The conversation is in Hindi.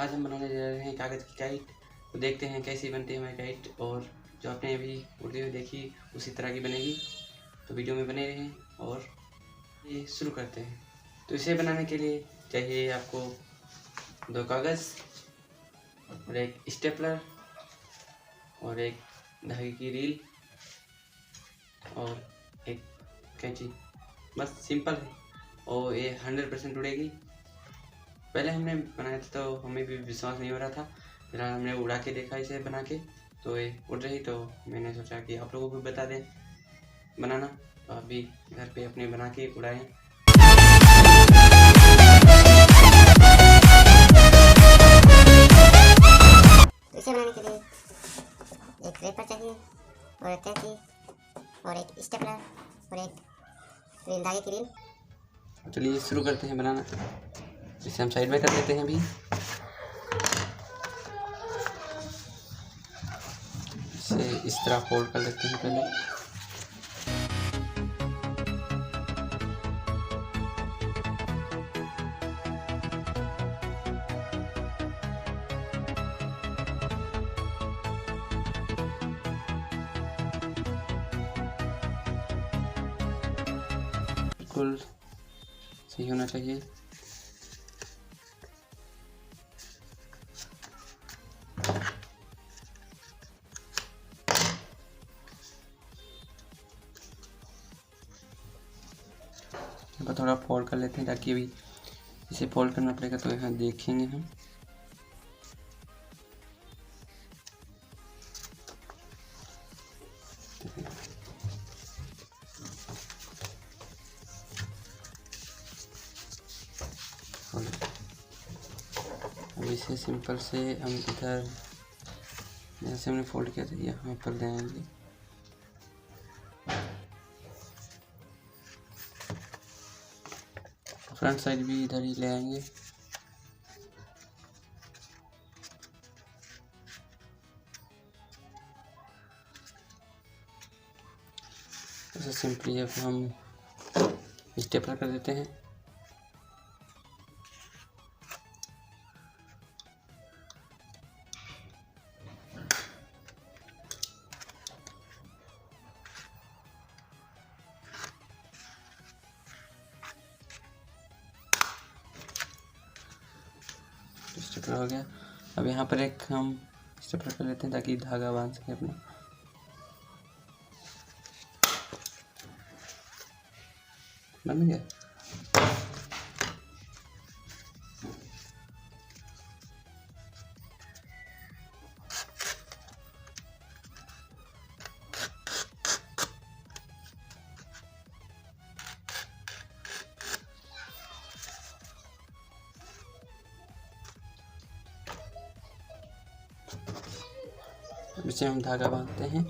आज हम बनाने जा रहे हैं कागज़ की काइट। तो देखते हैं कैसी बनती है हमारी काइट, और जो आपने अभी उड़ते हुए देखी उसी तरह की बनेगी। तो वीडियो में बने रहें और ये शुरू करते हैं। तो इसे बनाने के लिए चाहिए आपको 2 कागज़ और एक स्टेपलर और एक धागे की रील और एक कैंची। बस सिंपल है और ये 100% उड़ेगी। पहले हमने बनाया था तो हमें भी विश्वास नहीं हो रहा था, फिर हमने उड़ा के देखा इसे बना के, तो ये उड़ रही। तो मैंने सोचा कि आप लोगों को भी बता दें बनाना, तो आप भी घर पे अपने बना के उड़ाएं। इसे बनाने के लिए एक रेपर चाहिए और एक कैंची और एक स्टेपलर और एक रील, धागे की रील। चलिए शुरू करते हैं बनाना। इसे हम साइड में कर देते हैं अभी। इसे इस तरह फोल्ड कर लेते हैं पहले। बिल्कुल सही होना चाहिए। यहाँ थोड़ा फोल्ड कर लेते हैं ताकि अभी इसे फोल्ड करना पड़ेगा, तो यहाँ देखेंगे हम। अब इसे सिंपल से हम इधर जैसे हमने फोल्ड किया था यहाँ पर ले आएंगे। फ्रंट साइड भी इधर ही ले आएंगे। ऐसे सिंपली अब हम स्टेपलर कर देते हैं। स्टेपलर हो गया। अब यहाँ पर एक हम स्टेपलर कर लेते हैं ताकि धागा बांध सके अपना। बन गया। इसे हम धागा बांधते हैं।